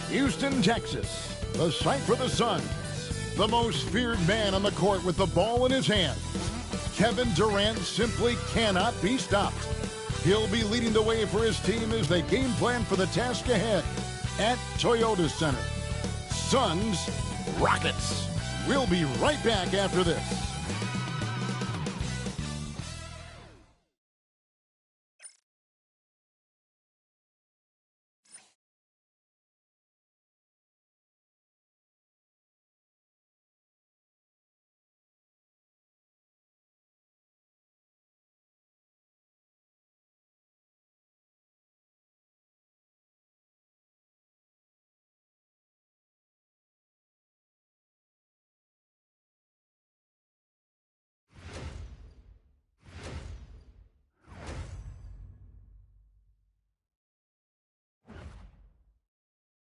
Houston, Texas, the site for the Suns. The most feared man on the court with the ball in his hand. Kevin Durant simply cannot be stopped. He'll be leading the way for his team as they game plan for the task ahead at Toyota Center. Suns, Rockets. We'll be right back after this.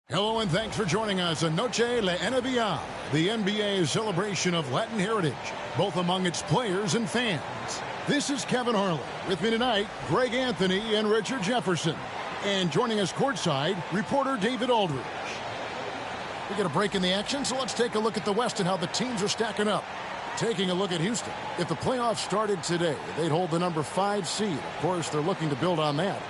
Hello and thanks for joining us on Noche La NBA, the NBA's celebration of Latin heritage, both among its players and fans. This is Kevin Harlan. With me tonight, Greg Anthony and Richard Jefferson. And joining us courtside, reporter David Aldridge. We get a break in the action, so let's take a look at the West and how the teams are stacking up. Taking a look at Houston. If the playoffs started today, they'd hold the number 5 seed. Of course, they're looking to build on that.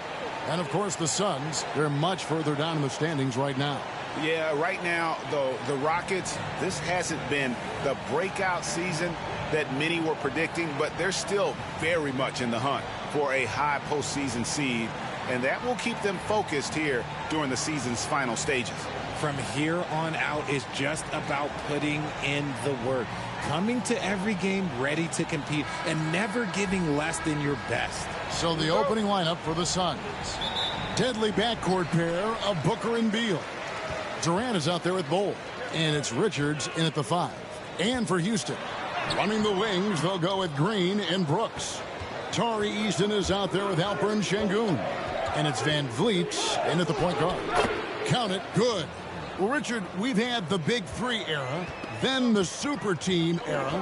And, of course, the Suns, they're much further down in the standings right now. Yeah, right now, though, the Rockets, this hasn't been the breakout season that many were predicting, but they're still very much in the hunt for a high postseason seed, and that will keep them focused here during the season's final stages. From here on out is just about putting in the work, coming to every game ready to compete, and never giving less than your best. So the opening lineup for the Suns. Deadly backcourt pair of Booker and Beal. Durant is out there with Bol. And it's Richards in at the 5. And for Houston, running the wings, they'll go with Green and Brooks. Tari Easton is out there with Alperen Şengün. And it's Van Vliet in at the point guard. Count it, good. Well, Richard, we've had the Big Three era, then the Super Team era.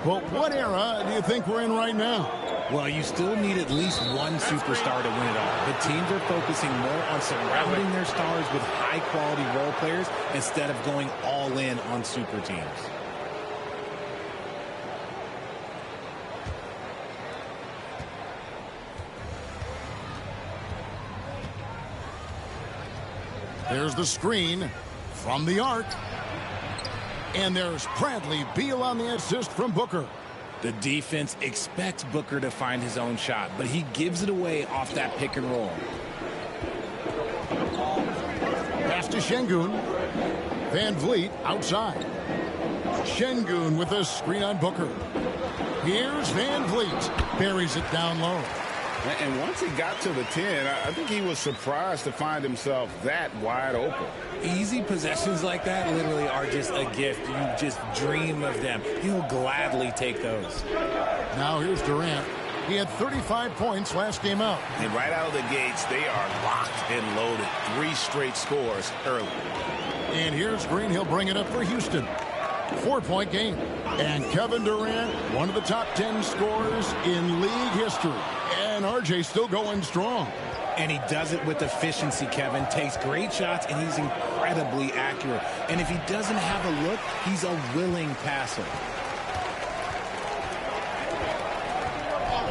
But what era do you think we're in right now? Well, you still need at least one superstar to win it all. The teams are focusing more on surrounding their stars with high-quality role players instead of going all in on super teams. There's the screen from the arc. And there's Bradley Beal on the assist from Booker. The defense expects Booker to find his own shot, but he gives it away off that pick and roll. Pass to Şengün. Van Vliet outside. Şengün with a screen on Booker. Here's Van Vliet. Buries it down low. And once he got to the 10, I think he was surprised to find himself that wide open. Easy possessions like that literally are just a gift. You just dream of them. He'll gladly take those. Now here's Durant. He had 35 points last game out. And right out of the gates, they are locked and loaded. 3 straight scores early. And here's Green. He'll bring it up for Houston. 4-point game. And Kevin Durant, one of the top 10 scorers in league history. And RJ still going strong. And he does it with efficiency, Kevin. Takes great shots, and he's incredibly accurate. And if he doesn't have a look, he's a willing passer.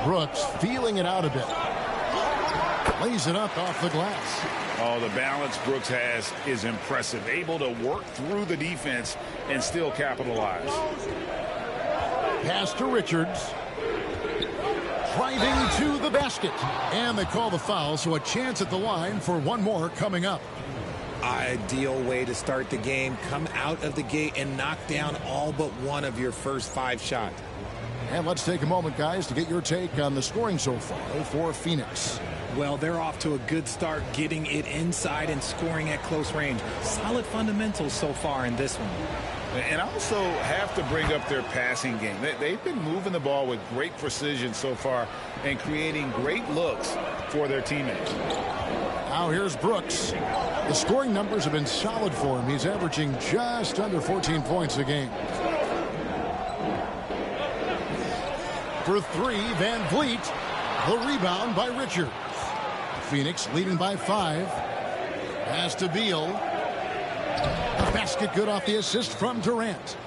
Brooks feeling it out a bit. Lays it up off the glass. Oh, the balance Brooks has is impressive. Able to work through the defense and still capitalize. Pass to Richards. Driving to the basket. And they call the foul, so a chance at the line for one more coming up. Ideal way to start the game. Come out of the gate and knock down all but one of your first 5 shots. And let's take a moment, guys, to get your take on the scoring so far for Phoenix. Well, they're off to a good start getting it inside and scoring at close range. Solid fundamentals so far in this one. And also have to bring up their passing game. They've been moving the ball with great precision so far and creating great looks for their teammates. Now here's Brooks. The scoring numbers have been solid for him. He's averaging just under 14 points a game. For 3, Van Vliet. The rebound by Richards. Phoenix leading by 5. Pass to Beal. A basket good off the assist from Durant.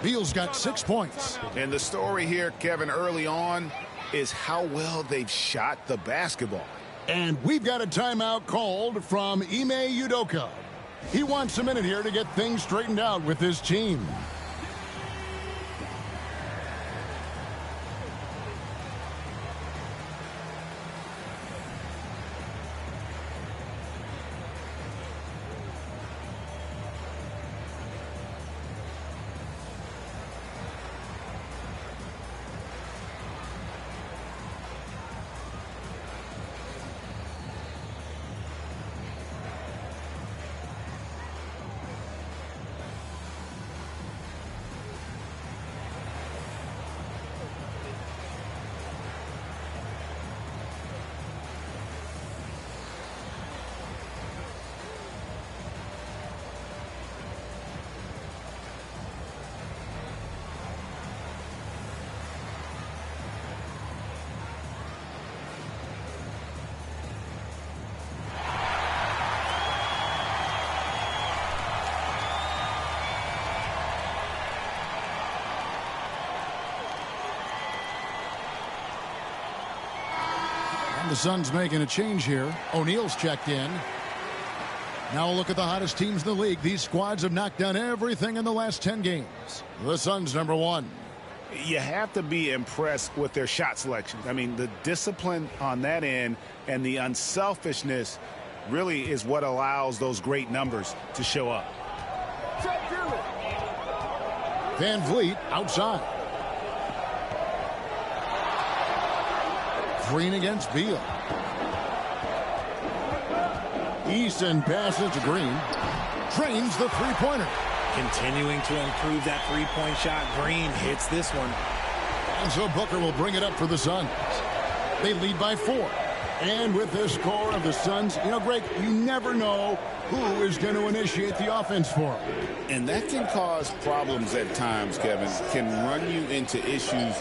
Beal's got 6 points. And the story here, Kevin, early on is how well they've shot the basketball. And we've got a timeout called from Ime Udoka. He wants a minute here to get things straightened out with his team. The Suns making a change here. O'Neal's checked in. Now a look at the hottest teams in the league. These squads have knocked down everything in the last 10 games. The Suns #1. You have to be impressed with their shot selection. I mean, the discipline on that end and the unselfishness really is what allows those great numbers to show up. Van Vliet outside. Green against Beal. Easton passes to Green. Drains the three-pointer. Continuing to improve that three-point shot. Green hits this one. And so Booker will bring it up for the Suns. They lead by 4. And with the score of the Suns, you know, Greg, you never know who is going to initiate the offense for them. And that can cause problems at times, Kevin. Can run you into issues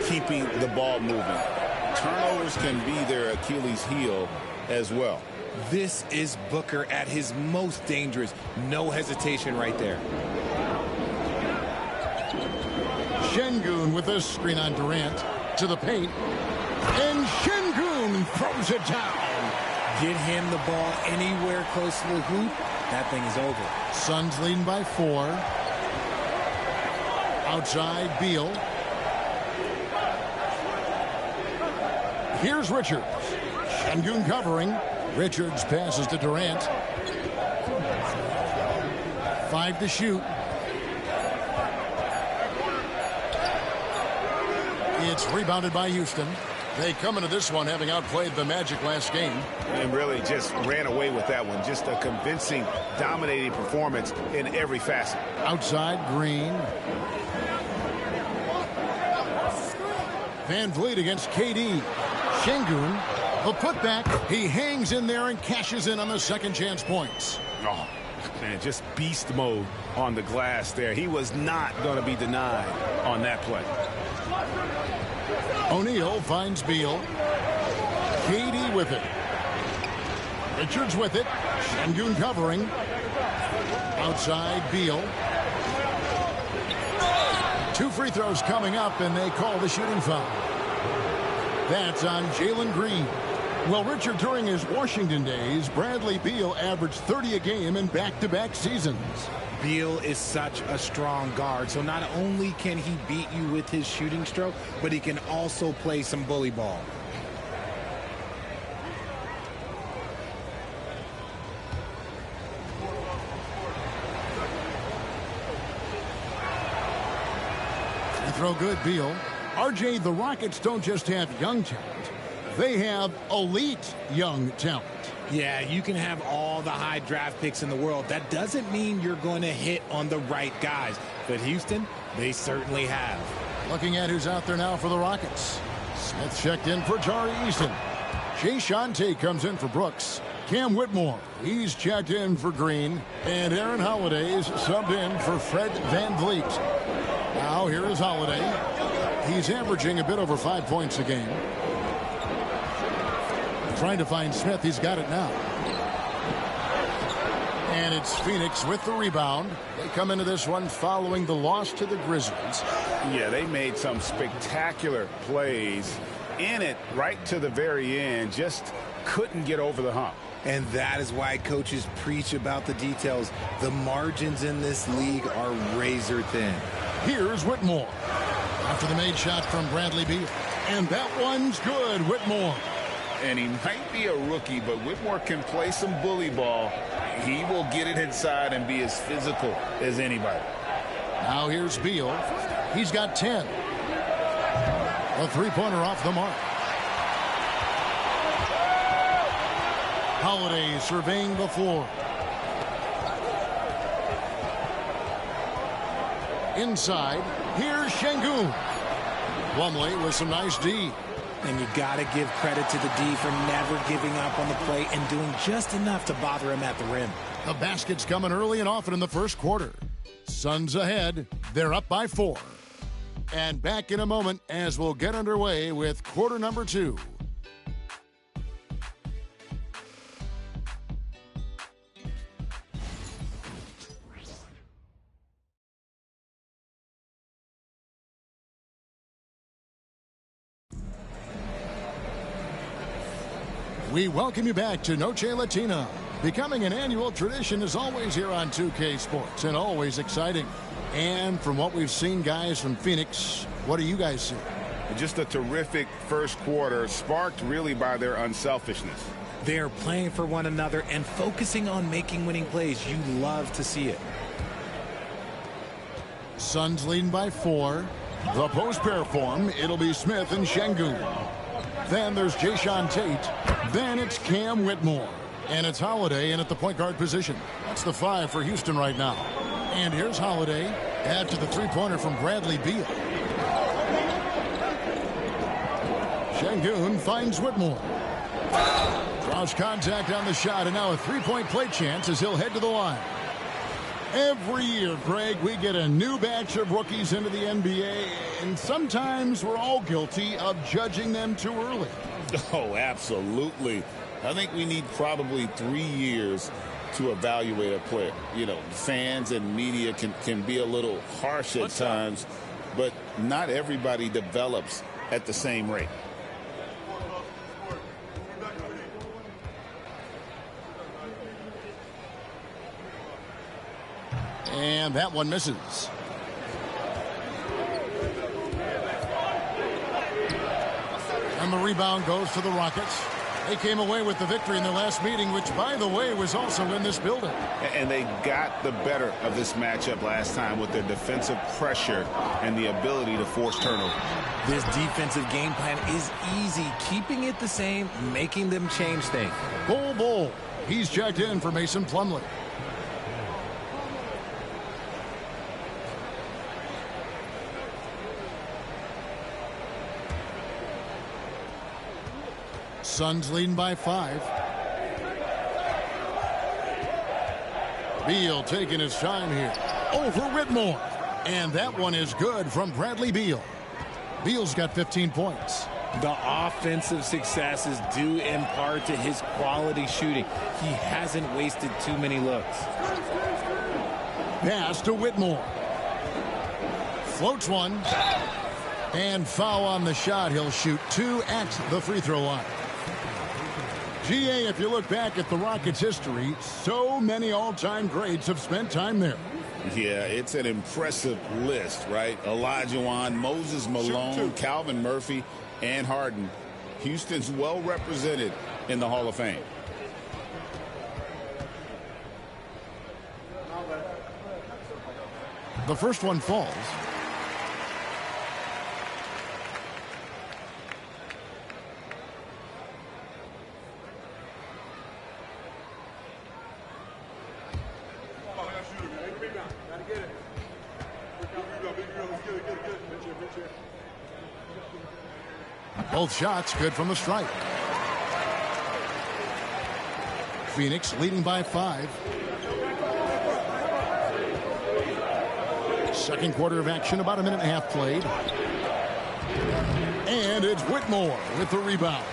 keeping the ball moving. Turnovers can be their Achilles heel as well. This is Booker at his most dangerous. No hesitation right there. Şengün with a screen on Durant to the paint. And Şengün throws it down. Get him the ball anywhere close to the hoop. That thing is over. Suns leading by 4. Outside, Beal. Here's Richards. Şengün covering. Richards passes to Durant. 5 to shoot. It's rebounded by Houston. They come into this one having outplayed the Magic last game. And really just ran away with that one. Just a convincing, dominating performance in every facet. Outside, Green. Van Vliet against KD. Şengün, the putback. He hangs in there and cashes in on the second chance points. Oh, man, just beast mode on the glass there. He was not going to be denied on that play. O'Neal finds Beal. KD with it. Richards with it. Şengün covering. Outside, Beal. 2 free throws coming up, and they call the shooting foul. That's on Jalen Green. Well, Richard, during his Washington days, Bradley Beal averaged 30 a game in back-to-back seasons. Beal is such a strong guard, so not only can he beat you with his shooting stroke, but he can also play some bully ball. Free throw good, Beal. RJ, the Rockets don't just have young talent. They have elite young talent. Yeah, you can have all the high draft picks in the world. That doesn't mean you're going to hit on the right guys. But Houston, they certainly have. Looking at who's out there now for the Rockets. Smith checked in for Tari Eason. Jay Shante comes in for Brooks. Cam Whitmore, he's checked in for Green. And Aaron Holiday's subbed in for Fred Van Vliet. Now here is Holiday. He's averaging a bit over 5 points a game. Trying to find Smith. He's got it now. And it's Phoenix with the rebound. They come into this one following the loss to the Grizzlies. Yeah, they made some spectacular plays in it right to the very end. Just couldn't get over the hump. And that is why coaches preach about the details. The margins in this league are razor thin. Here's Whitmore. After the made shot from Bradley Beal. And that one's good, Whitmore. And he might be a rookie, but Whitmore can play some bully ball. He will get it inside and be as physical as anybody. Now here's Beal. He's got 10. A three-pointer off the mark. Holiday surveying the floor. Inside, here's Şengün. Plumlee with some nice D. And you got to give credit to the D for never giving up on the play and doing just enough to bother him at the rim. The basket's coming early and often in the first quarter. Suns ahead. They're up by 4. And back in a moment as we'll get underway with quarter number 2. We welcome you back to Noche Latina. Becoming an annual tradition is always here on 2K Sports and always exciting. And from what we've seen, guys, from Phoenix, what do you guys see? Just a terrific first quarter, sparked really by their unselfishness. They're playing for one another and focusing on making winning plays. You love to see it. Suns leading by 4. The post pair form, it'll be Smith and Şengün. Then there's Jae'Sean Tate. Then it's Cam Whitmore. And it's Holiday in at the point guard position. That's the 5 for Houston right now. And here's Holiday. Add to the three-pointer from Bradley Beal. Şengün finds Whitmore. Draws contact on the shot, and now a three-point play chance as he'll head to the line. Every year, Greg, we get a new batch of rookies into the NBA, and sometimes we're all guilty of judging them too early. Oh, absolutely. I think we need probably 3 years to evaluate a player. You know, fans and media can be a little harsh at times, but not everybody develops at the same rate. And that one misses. And the rebound goes to the Rockets. They came away with the victory in their last meeting, which, by the way, was also in this building. And they got the better of this matchup last time with their defensive pressure and the ability to force turnover. This defensive game plan is easy, keeping it the same, making them change things. Bull. He's checked in for Mason Plumlee. Suns leading by 5. Beal taking his time here. Over Whitmore. And that one is good from Bradley Beal. Beal's got 15 points. The offensive success is due in part to his quality shooting. He hasn't wasted too many looks. Pass to Whitmore. Floats one. And foul on the shot. He'll shoot 2 at the free throw line. GA, if you look back at the Rockets' history, so many all-time greats have spent time there. Yeah, it's an impressive list, right? Olajuwon, Moses Malone, Calvin Murphy, and Harden. Houston's well represented in the Hall of Fame. The first one falls. Both shots good from the stripe. Phoenix leading by 5. Second quarter of action, about a minute and a half played. And it's Whitmore with the rebound.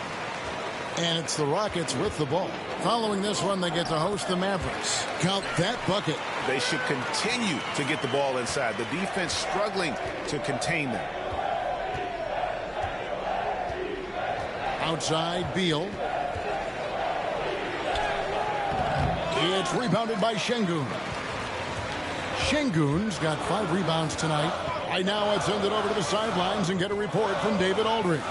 And it's the Rockets with the ball. Following this one, they get to host the Mavericks. Count that bucket. They should continue to get the ball inside. The defense struggling to contain them. Outside, Beal. It's rebounded by Şengün. Şengün's got 5 rebounds tonight. Right now, let's send it over to the sidelines and get a report from David Aldridge.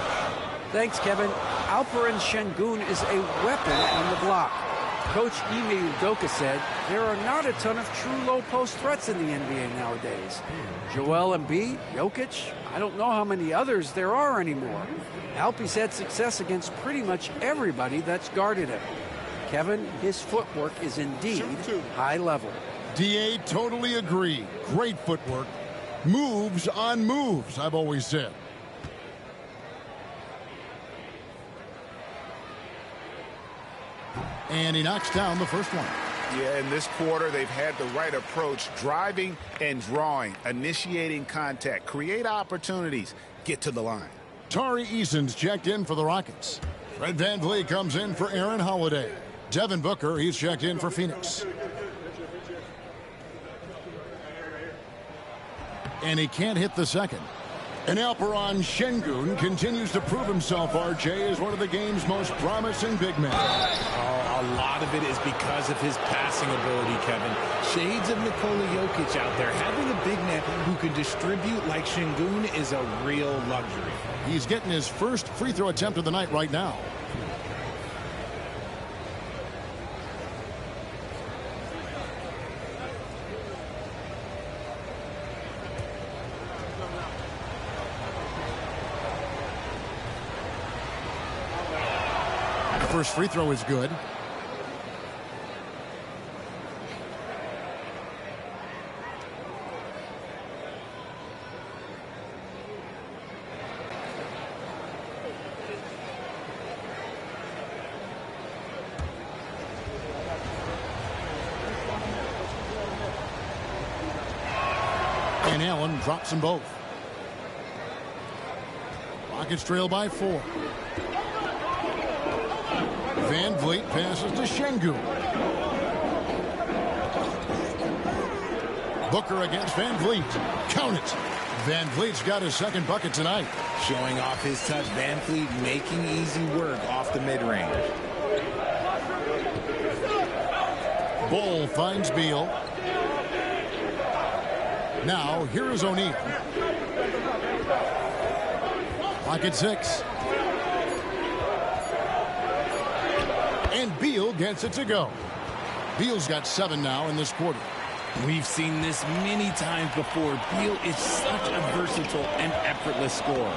Thanks, Kevin. Alperen Şengün is a weapon on the block. Coach Ime Udoka said there are not a ton of true low-post threats in the NBA nowadays. Joel Embiid, Jokic, I don't know how many others there are anymore. Alpe's had success against pretty much everybody that's guarded him. Kevin, his footwork is indeed high level. DA, totally agree. Great footwork. Moves on moves, I've always said. And he knocks down the first one. Yeah, in this quarter, they've had the right approach, driving and drawing, initiating contact, create opportunities, get to the line. Tari Eason's checked in for the Rockets. Fred VanVleet comes in for Aaron Holiday. Devin Booker, he's checked in for Phoenix. And he can't hit the second. And Alperen Şengün continues to prove himself, RJ, as one of the game's most promising big men. Oh, a lot of it is because of his passing ability, Kevin. Shades of Nikola Jokic out there. Having a big man who can distribute like Şengün is a real luxury. He's getting his first free throw attempt of the night right now. First free throw is good. And Allen drops them both. Rockets trail by 4. VanVleet passes to Şengün. Booker against VanVleet. Count it. VanVleet's got his second bucket tonight. Showing off his touch. VanVleet making easy work off the mid-range. Bull finds Beal. Now, here is O'Neal. Pocket 6. And Beal gets it to go. Beal's got 7 now in this quarter. We've seen this many times before. Beal is such a versatile and effortless scorer.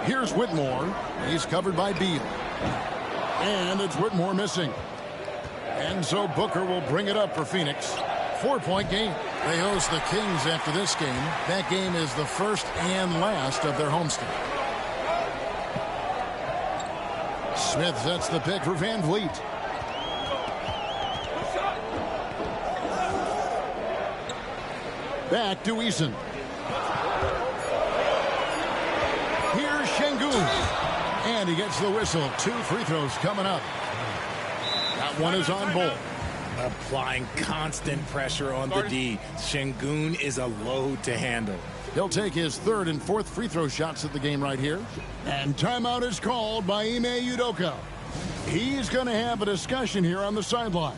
Here's Whitmore. He's covered by Beal. And it's Whitmore missing. And so Booker will bring it up for Phoenix. 4-point game. They host the Kings after this game. That game is the first and last of their homestand. Smith sets the pick for VanVleet. Back to Eason. Here's Şengün. And he gets the whistle. 2 free throws coming up. That one is on Bull. Applying constant pressure on the D. Şengün is a load to handle. He'll take his 3rd and 4th free throw shots at the game right here. And timeout is called by Ime Udoka. He's going to have a discussion here on the sideline.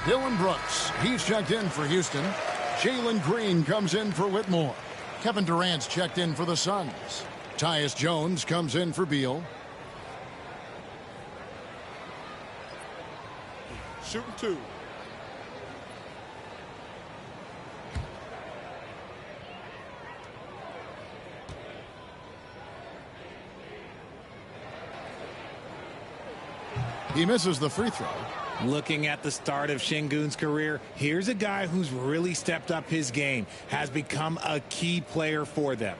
Dylan Brooks, he's checked in for Houston. Jalen Green comes in for Whitmore. Kevin Durant's checked in for the Suns. Tyus Jones comes in for Beal. Shooting 2. He misses the free throw. Looking at the start of Şengün's career, here's a guy who's really stepped up his game, has become a key player for them.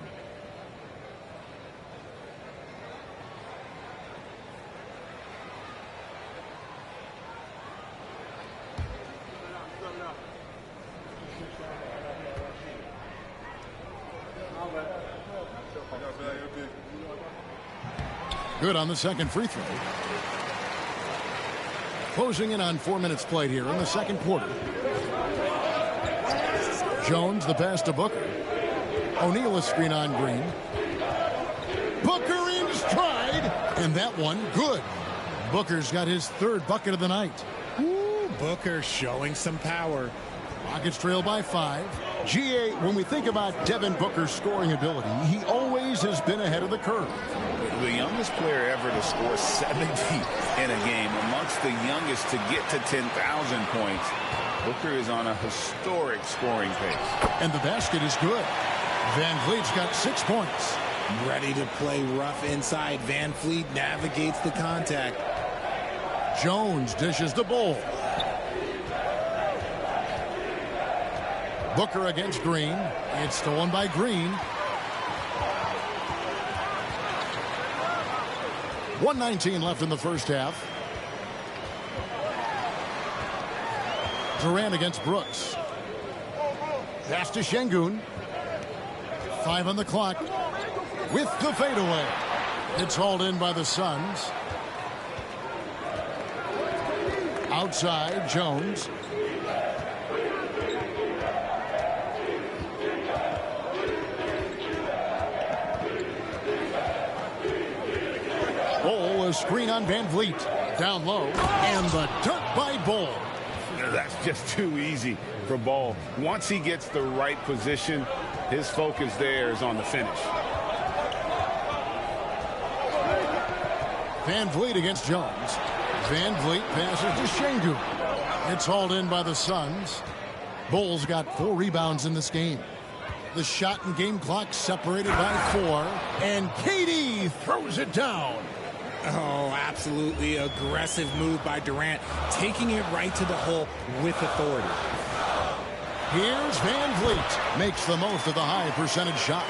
Good on the second free throw. Closing in on 4 minutes played here in the second quarter. Jones the pass to Booker. O'Neal a screen on Green. Booker in stride, and that one good. Booker's got his third bucket of the night. Ooh, Booker showing some power. Rockets trail by 5. GA, when we think about Devin Booker's scoring ability, he always has been ahead of the curve. The youngest player ever to score 70 in a game, amongst the youngest to get to 10,000 points. Booker is on a historic scoring pace. And the basket is good. Van Vliet's got 6 points. Ready to play rough inside. Van Vliet navigates the contact. Jones dishes the ball. Booker against Green. It's stolen by Green. 1:19 left in the first half. Durant against Brooks. Pass to Şengün. 5 on the clock. With the fadeaway. It's hauled in by the Suns. Outside, Jones. Ball, a screen on Van Vliet. Down low, and the dunk by Ball. That's just too easy for Ball. Once he gets the right position, his focus there is on the finish. Van Vliet against Jones. Van Vliet passes to Şengün. It's hauled in by the Suns. Bull's got 4 rebounds in this game. The shot and game clock separated by 4. And KD throws it down. Oh, absolutely aggressive move by Durant, taking it right to the hole with authority. Here's Van Vliet. Makes the most of the high percentage shot.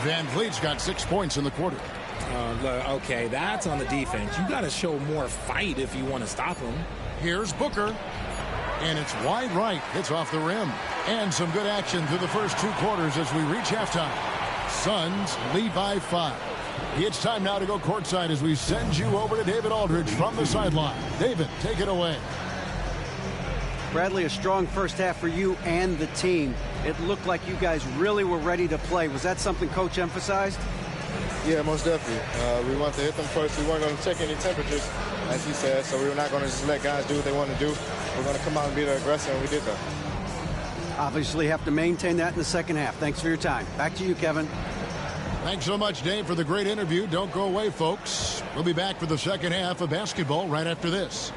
Van Vliet's got 6 points in the quarter. Okay, that's on the defense. You got to show more fight if you want to stop him. Here's Booker. And it's wide right. It's off the rim. And some good action through the first 2 quarters as we reach halftime. Suns lead by 5. It's time now to go courtside as we send you over to David Aldridge from the sideline. David, take it away. Bradley, a strong first half for you and the team. It looked like you guys really were ready to play. Was that something Coach emphasized? Yeah, most definitely. We wanted to hit them first. We weren't going to check any temperatures, as he said, so we were not going to just let guys do what they want to do. We're going to come out and be the aggressor, and we did that. Obviously have to maintain that in the second half. Thanks for your time. Back to you, Kevin. Thanks so much, Dave, for the great interview. Don't go away, folks. We'll be back for the second half of basketball right after this.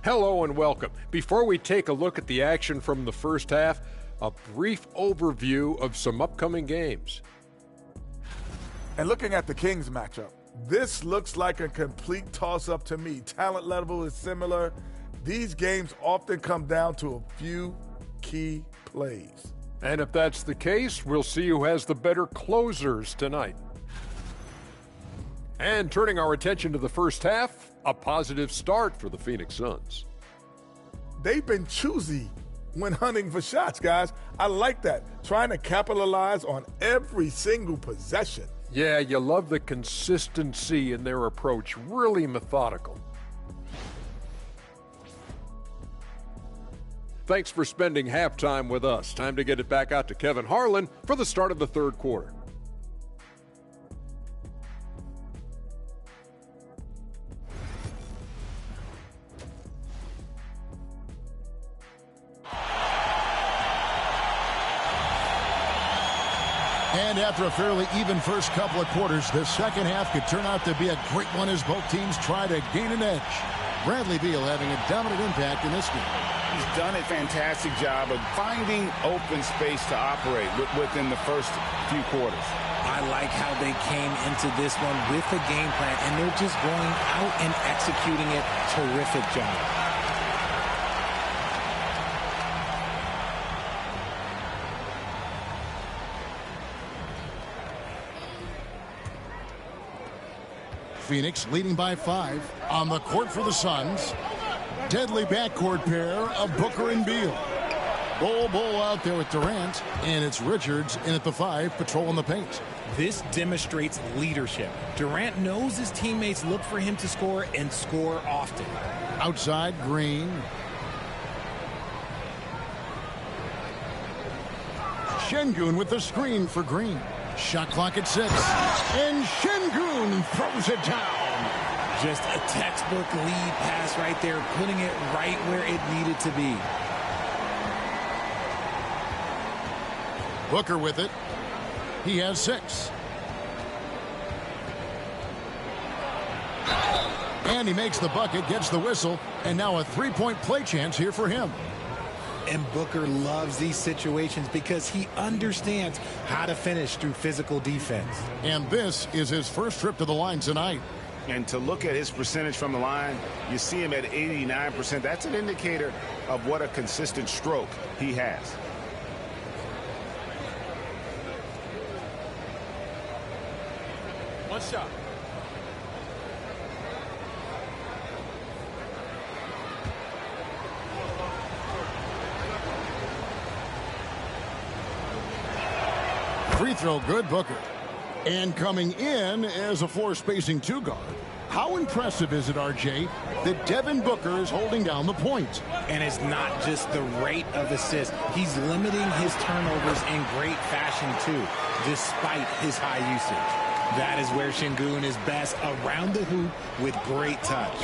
Hello and welcome. Before we take a look at the action from the first half, a brief overview of some upcoming games. And looking at the Kings matchup, this looks like a complete toss-up to me. Talent level is similar. These games often come down to a few key plays. And if that's the case, we'll see who has the better closers tonight. And turning our attention to the first half, a positive start for the Phoenix Suns. They've been choosy when hunting for shots, guys. I like that. Trying to capitalize on every single possession. Yeah, you love the consistency in their approach. Really methodical. Thanks for spending halftime with us. Time to get it back out to Kevin Harlan for the start of the third quarter. And after a fairly even first couple of quarters, the second half could turn out to be a great one as both teams try to gain an edge. Bradley Beal having a dominant impact in this game. He's done a fantastic job of finding open space to operate within the first few quarters. I like how they came into this one with a game plan, and they're just going out and executing it. Terrific job. Phoenix leading by 5 on the court for the Suns. Deadly backcourt pair of Booker and Beal. Bull out there with Durant, and it's Richards in at the 5, patrolling the paint. This demonstrates leadership. Durant knows his teammates look for him to score and score often. Outside, Green. Şengün with the screen for Green. Shot clock at 6. And Şengün throws it down. Just a textbook lead pass right there, putting it right where it needed to be. Booker with it. He has 6. And he makes the bucket, gets the whistle, and now a three-point play chance here for him. And Booker loves these situations because he understands how to finish through physical defense. And this is his first trip to the line tonight. And to look at his percentage from the line, you see him at 89%. That's an indicator of what a consistent stroke he has. One shot. Free throw good, Booker. And coming in as a floor-spacing 2 guard. How impressive is it, RJ, that Devin Booker is holding down the point? And it's not just the rate of assist. He's limiting his turnovers in great fashion, too, despite his high usage. That is where Şengün is best, around the hoop with great touch.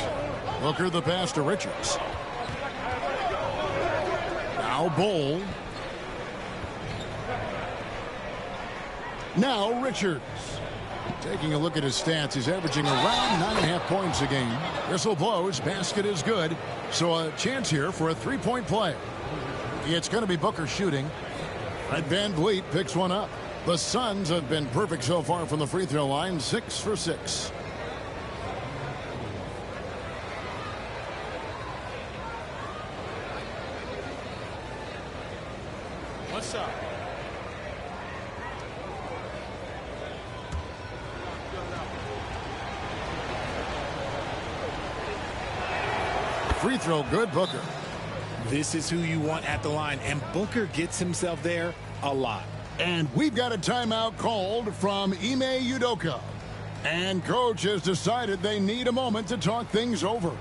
Booker the pass to Richards. Now Bull. Now Richards. Taking a look at his stats, he's averaging around 9.5 points a game. Whistle blows, basket is good. So a chance here for a three-point play. It's going to be Booker shooting. Fred VanVleet picks one up. The Suns have been perfect so far from the free throw line, 6 for 6. What's up? Free throw good, Booker. This is who you want at the line, and Booker gets himself there a lot. And we've got a timeout called from Ime Udoka. And coach has decided they need a moment to talk things over.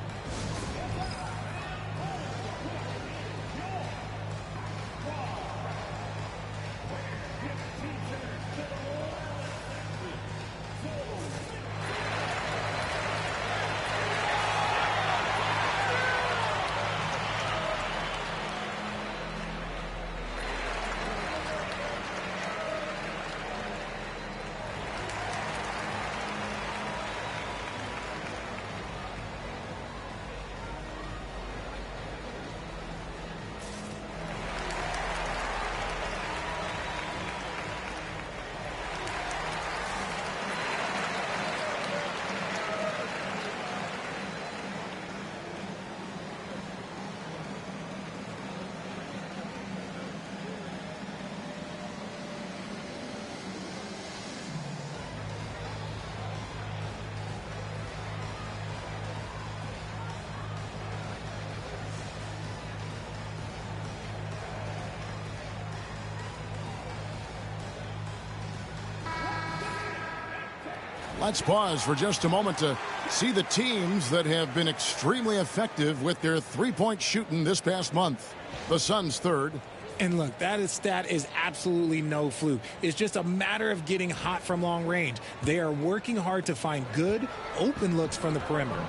Let's pause for just a moment to see the teams that have been extremely effective with their three-point shooting this past month. The Suns third. And look, that stat is absolutely no fluke. It's just a matter of getting hot from long range. They are working hard to find good, open looks from the perimeter.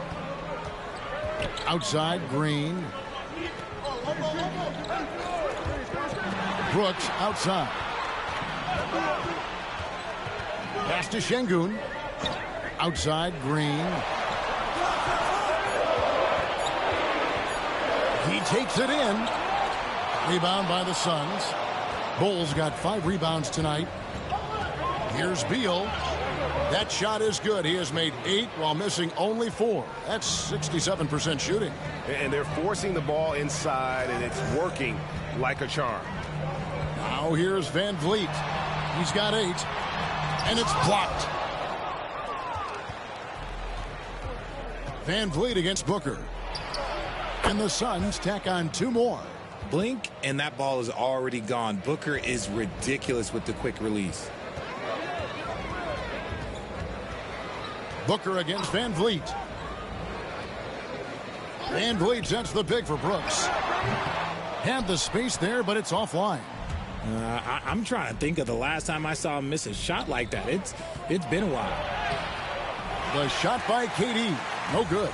Outside, Green. Brooks outside. Pass to Şengün. Outside, Green. He takes it in. Rebound by the Suns. Bulls got 5 rebounds tonight. Here's Beal. That shot is good. He has made 8 while missing only 4. That's 67% shooting. And they're forcing the ball inside, and it's working like a charm. Now here's Van Vliet. He's got 8. And it's blocked. Van Vliet against Booker. And the Suns tack on 2 more. Blink, and that ball is already gone. Booker is ridiculous with the quick release. Booker against Van Vliet. Van Vliet sets the pick for Brooks. Had the space there, but it's offline. I'm trying to think of the last time I saw him miss a shot like that. It's been a while. The shot by KD. No good.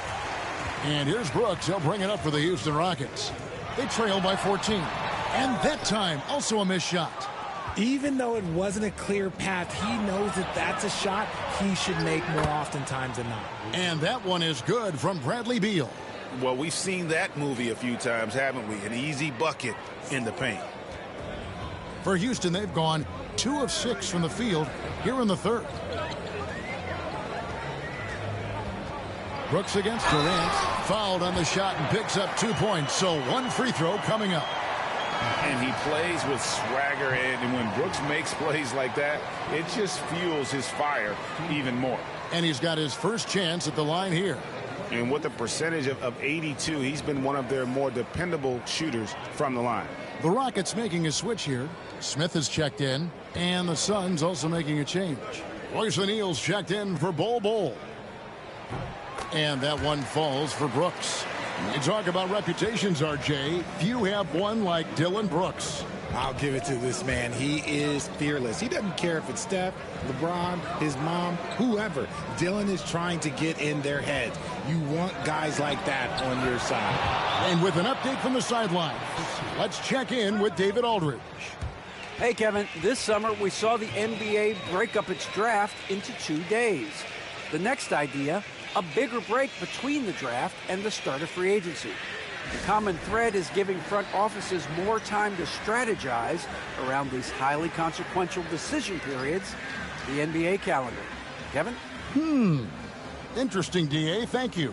And here's Brooks. He'll bring it up for the Houston Rockets. They trail by 14. And that time, also a missed shot. Even though it wasn't a clear path, he knows that that's a shot he should make more oftentimes than not. And that one is good from Bradley Beal. Well, we've seen that movie a few times, haven't we? An easy bucket in the paint. For Houston, they've gone 2 of 6 from the field here in the third. Brooks against Durant. Fouled on the shot and picks up 2 points. So 1 free throw coming up. And he plays with swagger, and when Brooks makes plays like that, it just fuels his fire even more. And he's got his first chance at the line here. And with a percentage of 82, he's been one of their more dependable shooters from the line. The Rockets making a switch here. Smith has checked in, and the Suns also making a change. Royce O'Neal's checked in for Bol. And that one falls for Brooks. You talk about reputations, RJ. Few have one like Dylan Brooks. I'll give it to this man. He is fearless. He doesn't care if it's Steph, LeBron, his mom, whoever. Dylan is trying to get in their heads. You want guys like that on your side. And with an update from the sideline, let's check in with David Aldridge. Hey, Kevin, this summer we saw the NBA break up its draft into 2 days. The next idea, a bigger break between the draft and the start of free agency. The common thread is giving front offices more time to strategize around these highly consequential decision periods, the NBA calendar. Kevin? Interesting, DA. Thank you.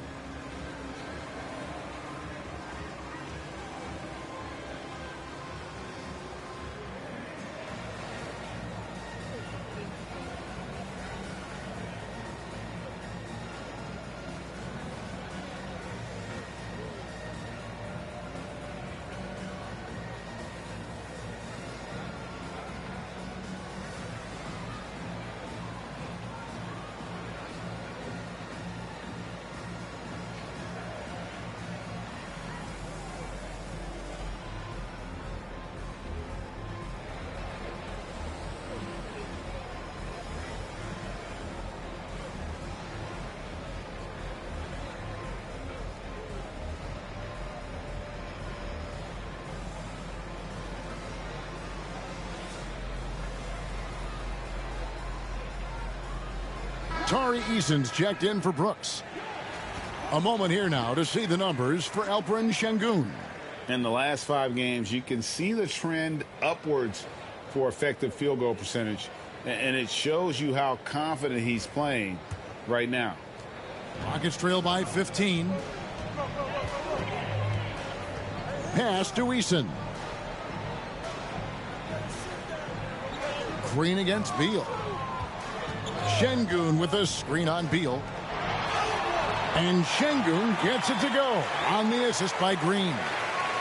Tari Eason's checked in for Brooks. A moment here now to see the numbers for Alperen Şengün. In the last 5 games, you can see the trend upwards for effective field goal percentage. And it shows you how confident he's playing right now. Rockets trail by 15. Pass to Eason. Green against Beal. Şengün with a screen on Beal. And Şengün gets it to go on the assist by Green.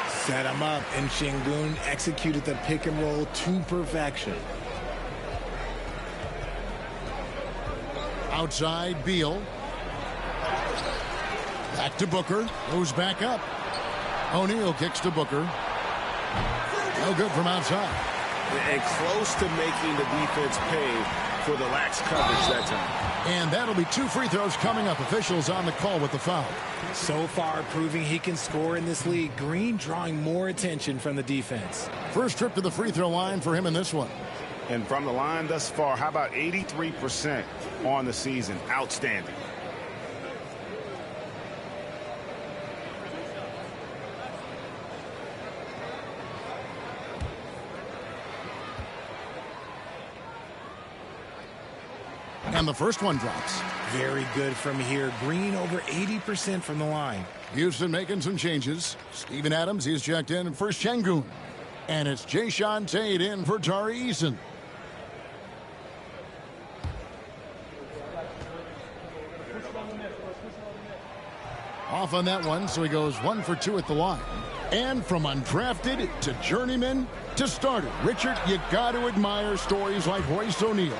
Set him up, and Şengün executed the pick and roll to perfection. Outside, Beal. Back to Booker. Goes back up. O'Neal kicks to Booker. No good from outside. And close to making the defense pay for the lax coverage that time. And that'll be 2 free throws coming up. Officials on the call with the foul. So far, proving he can score in this league. Green drawing more attention from the defense. First trip to the free throw line for him in this one. And from the line thus far, how about 83% on the season? Outstanding. And the first one drops. Very good from here. Green over 80% from the line. Houston making some changes. Steven Adams, he's checked in for Şengün. And it's Jayshawn Tate in for Tari Eason. Off on that one, so he goes 1 for 2 at the line. And from undrafted to journeyman to starter, Richard, you got to admire stories like Royce O'Neal.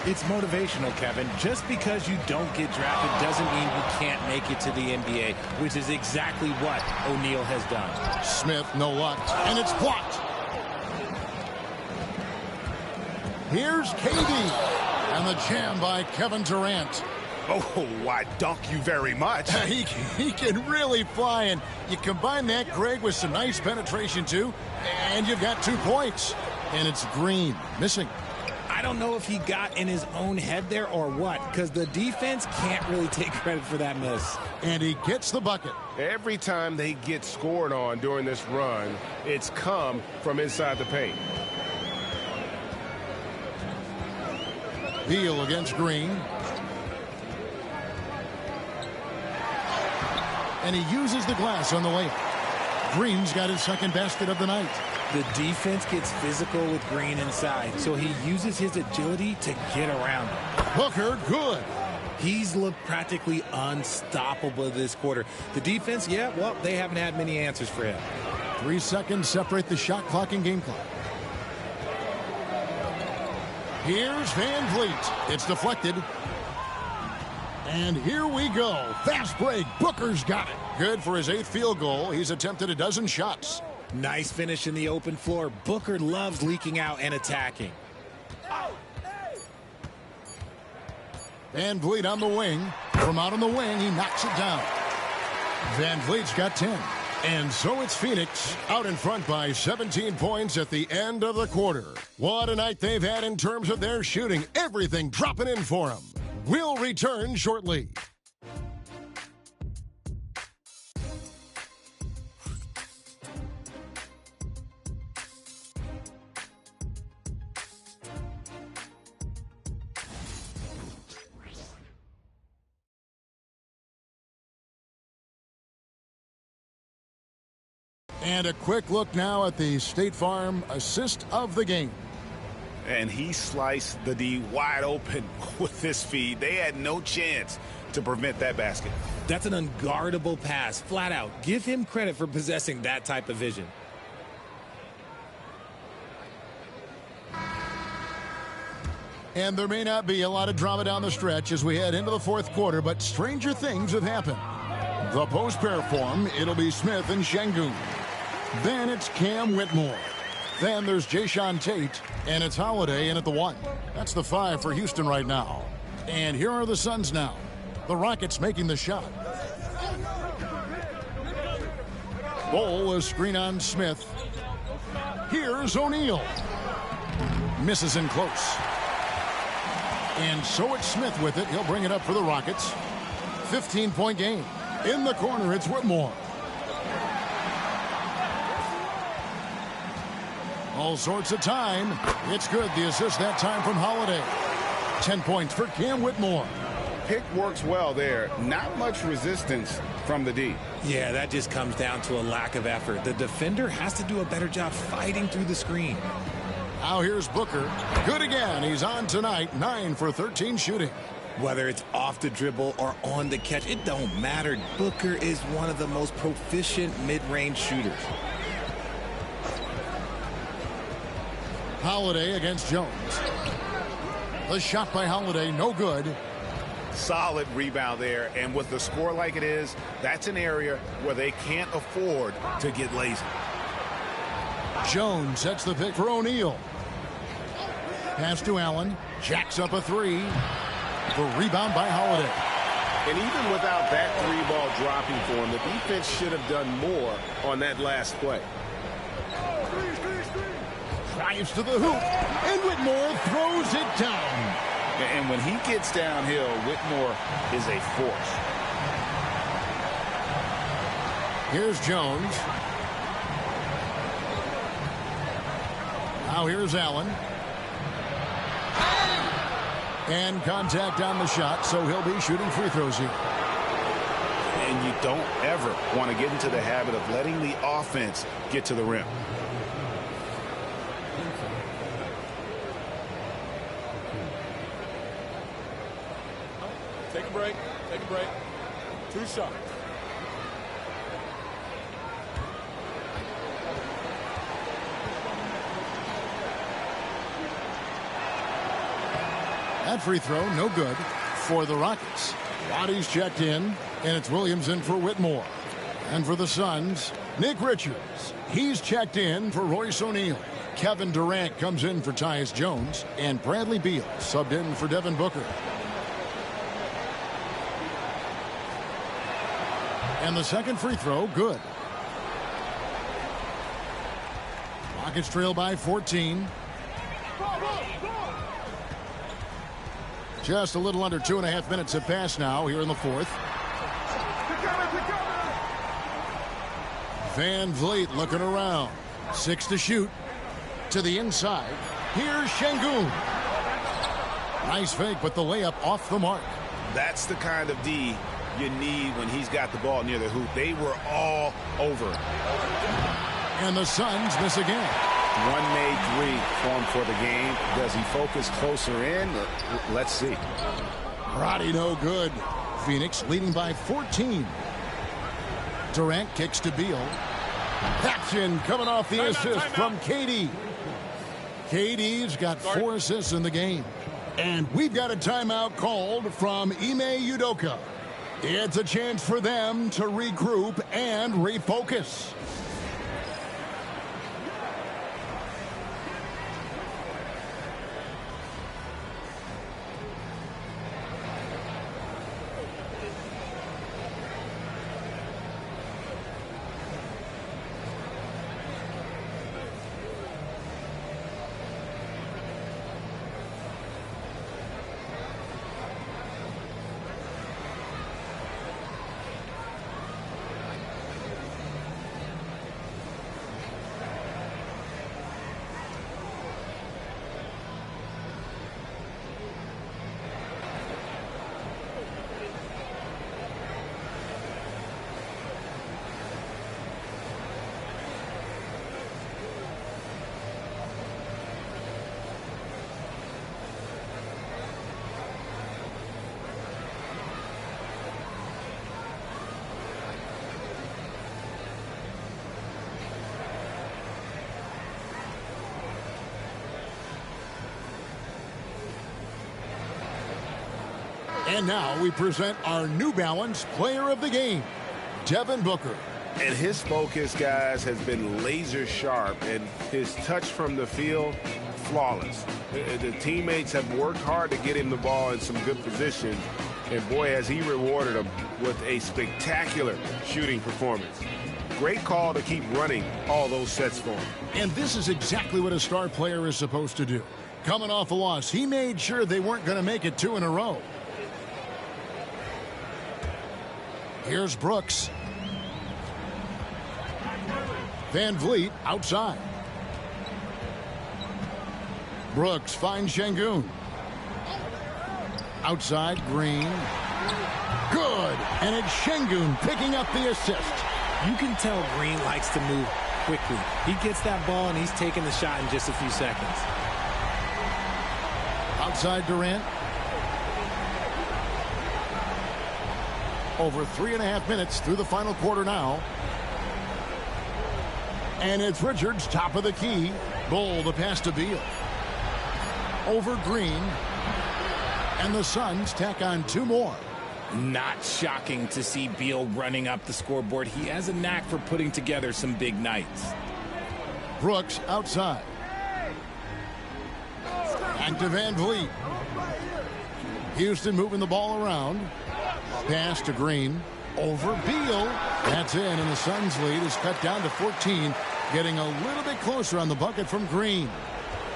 It's motivational, Kevin. Just because you don't get drafted doesn't mean you can't make it to the NBA, which is exactly what O'Neal has done. Smith, no luck, and it's blocked. Here's KD, and the jam by Kevin Durant. Oh, why, dunk you very much. He can really fly, and you combine that, Greg, with some nice penetration, too, and you've got 2 points. And it's Green, missing. I don't know if he got in his own head there or what, because the defense can't really take credit for that miss. And he gets the bucket. Every time they get scored on during this run, it's come from inside the paint. Beal against Green. And he uses the glass on the layup. Green's got his second basket of the night. The defense gets physical with Green inside, so he uses his agility to get around him. Booker, good. He's looked practically unstoppable this quarter. The defense, yeah, well, they haven't had many answers for him. 3 seconds separate the shot clock and game clock. Here's Van Vliet. It's deflected. And here we go. Fast break. Booker's got it. Good for his 8th field goal. He's attempted a dozen shots. Nice finish in the open floor. Booker loves leaking out and attacking. Van Vliet on the wing. From out on the wing, he knocks it down. Van Vliet's got 10. And so it's Phoenix out in front by 17 points at the end of the quarter. What a night they've had in terms of their shooting. Everything dropping in for them. We'll return shortly. And a quick look now at the State Farm assist of the game. And he sliced the D wide open with this feed. They had no chance to prevent that basket. That's an unguardable pass, flat out. Give him credit for possessing that type of vision. And there may not be a lot of drama down the stretch as we head into the 4th quarter, but stranger things have happened. The post pair form, it'll be Smith and Şengün. Then it's Cam Whitmore. Then there's Jayshawn Tate, and it's Holiday in at the 1. That's the 5 for Houston right now. And here are the Suns now. The Rockets making the shot. Bol is screen on Smith. Here's O'Neal. Misses in close. And so it's Smith with it. He'll bring it up for the Rockets. 15-point game. In the corner, it's Whitmore. All sorts of time. It's good. The assist that time from Holiday. 10 points for Cam Whitmore. Pick works well there. Not much resistance from the D. Yeah, that just comes down to a lack of effort. The defender has to do a better job fighting through the screen. Now here's Booker. Good again. He's on tonight. 9 for 13 shooting. Whether it's off the dribble or on the catch, it don't matter. Booker is one of the most proficient mid-range shooters. Holiday against Jones. The shot by Holiday, no good. Solid rebound there. And with the score like it is, that's an area where they can't afford to get lazy. Jones sets the pick for O'Neal. Pass to Allen. Jacks up a three. For rebound by Holiday. And even without that three-ball dropping for him, the defense should have done more on that last play. Drives to the hoop. And Whitmore throws it down. And when he gets downhill, Whitmore is a force. Here's Jones. Now here's Allen. And contact on the shot, so he'll be shooting free throws here. And you don't ever want to get into the habit of letting the offense get to the rim. Take a break. Take a break. 2 shots. That free throw, no good for the Rockets. Roddy's checked in, and it's Williams in for Whitmore. And for the Suns, Nick Richards. He's checked in for Royce O'Neal. Kevin Durant comes in for Tyus Jones, and Bradley Beal subbed in for Devin Booker. And the second free throw, good. Rockets trail by 14. Just a little under 2.5 minutes have passed now here in the fourth. Van Vliet looking around. 6 to shoot. To the inside. Here's Şengün. Nice fake, but the layup off the mark. That's the kind of D you need when he's got the ball near the hoop. They were all over it. And the Suns miss again. One made three for him for the game. Does he focus closer in? Let's see. Roddy no good. Phoenix leading by 14. Durant kicks to Beal. That's in, coming off the assist from KD. KD's got 4 assists in the game. And we've got a timeout called from Ime Udoka. It's a chance for them to regroup and refocus. And now we present our New Balance Player of the Game, Devin Booker. And his focus, guys, has been laser sharp, and his touch from the field, flawless. The teammates have worked hard to get him the ball in some good positions, and boy, has he rewarded them with a spectacular shooting performance. Great call to keep running all those sets for him. And this is exactly what a star player is supposed to do. Coming off a loss, he made sure they weren't going to make it 2 in a row. Here's Brooks. Van Vliet outside. Brooks finds Şengün. Outside, Green. Good. And it's Şengün picking up the assist. You can tell Green likes to move quickly. He gets that ball, and he's taking the shot in just a few seconds. Outside Durant. Over 3.5 minutes through the final quarter now. And it's Richards, top of the key. Bull, the pass to Beal. Over Green. And the Suns tack on 2 more. Not shocking to see Beal running up the scoreboard. He has a knack for putting together some big nights. Brooks outside. Back to Van Vliet. Houston moving the ball around. Pass to Green. Over Beal. That's in, and the Suns' lead is cut down to 14. Getting a little bit closer on the bucket from Green.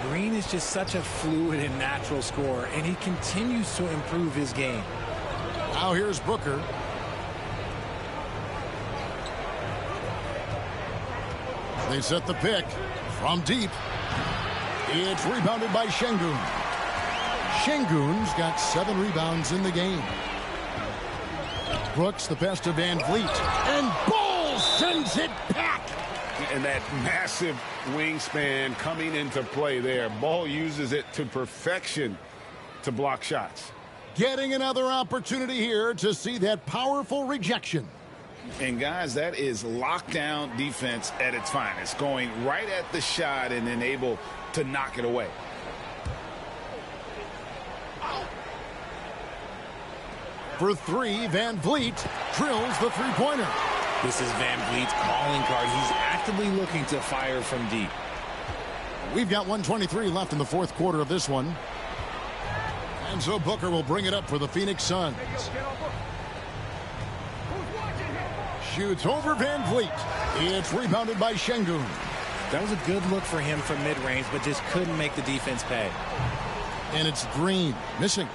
Green is just such a fluid and natural scorer, and he continues to improve his game. Now here's Booker. They set the pick from deep. It's rebounded by Şengün. Şengün's got 7 rebounds in the game. Brooks the pass to Van Vliet. And Ball sends it back. And that massive wingspan coming into play there. Ball uses it to perfection to block shots. Getting another opportunity here to see that powerful rejection. And guys, that is lockdown defense at its finest. Going right at the shot and then able to knock it away. For 3, Van Vliet drills the three-pointer. This is Van Vliet's calling card. He's actively looking to fire from deep. We've got 1:23 left in the 4th quarter of this one. And so Booker will bring it up for the Phoenix Suns. Shoots over Van Vliet. It's rebounded by Şengün. That was a good look for him from mid-range, but just couldn't make the defense pay. And it's Green missing.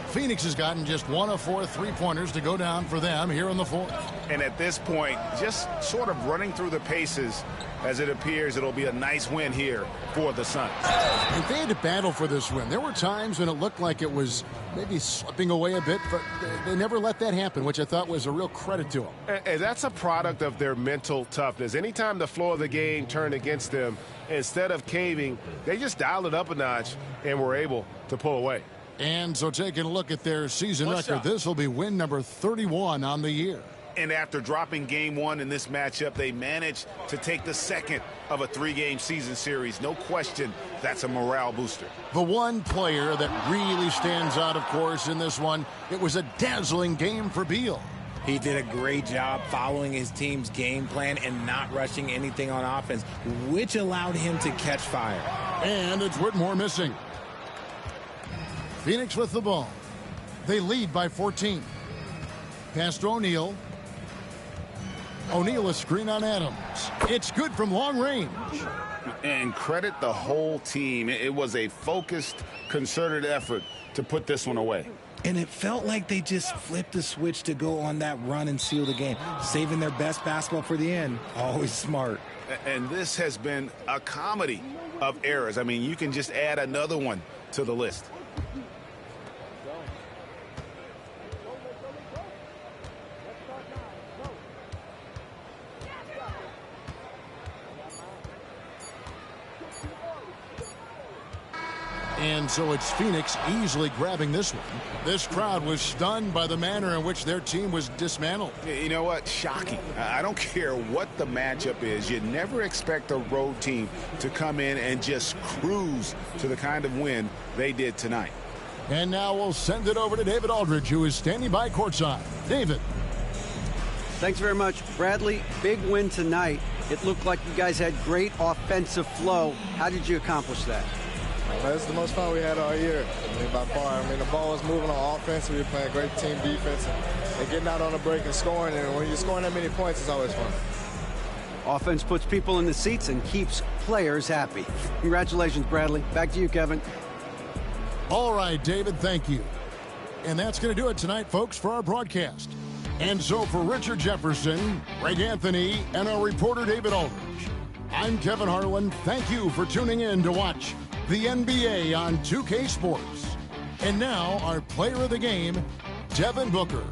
Phoenix has gotten just 1 of 4 three-pointers to go down for them here in the 4th. And at this point, just sort of running through the paces as it appears it'll be a nice win here for the Suns. And they had to battle for this win. There were times when it looked like it was maybe slipping away a bit, but they never let that happen, which I thought was a real credit to them. And that's a product of their mental toughness. Anytime the flow of the game turned against them, instead of caving, they just dialed it up a notch and were able to pull away. And so taking a look at their season record, this will be win number 31 on the year. And after dropping game 1 in this matchup, they managed to take the second of a 3-game season series. No question, that's a morale booster. The one player that really stands out, of course, in this one, it was a dazzling game for Beal. He did a great job following his team's game plan and not rushing anything on offense, which allowed him to catch fire. And it's Whitmore missing. Phoenix with the ball. They lead by 14. Pass to O'Neal. O'Neal a screen on Adams. It's good from long range. And credit the whole team. It was a focused, concerted effort to put this one away. And it felt like they just flipped the switch to go on that run and seal the game, saving their best basketball for the end. Always smart. And this has been a comedy of errors. I mean, you can just add another one to the list. And so it's Phoenix easily grabbing this one. This crowd was stunned by the manner in which their team was dismantled. You know what? Shocking. I don't care what the matchup is. You never expect a road team to come in and just cruise to the kind of win they did tonight. And now we'll send it over to David Aldridge, who is standing by courtside. David. Thanks very much, Bradley. Big win tonight. It looked like you guys had great offensive flow. How did you accomplish that? That's the most fun we had all year. I mean, by far. I mean, the ball was moving on offense. We were playing great team defense and getting out on the break and scoring. And when you're scoring that many points, it's always fun. Offense puts people in the seats and keeps players happy. Congratulations, Bradley. Back to you, Kevin. All right, David, thank you. And that's going to do it tonight, folks, for our broadcast. And so for Richard Jefferson, Greg Anthony, and our reporter David Aldridge, I'm Kevin Harlan. Thank you for tuning in to watch the NBA on 2K Sports. And now our player of the game, Devin Booker.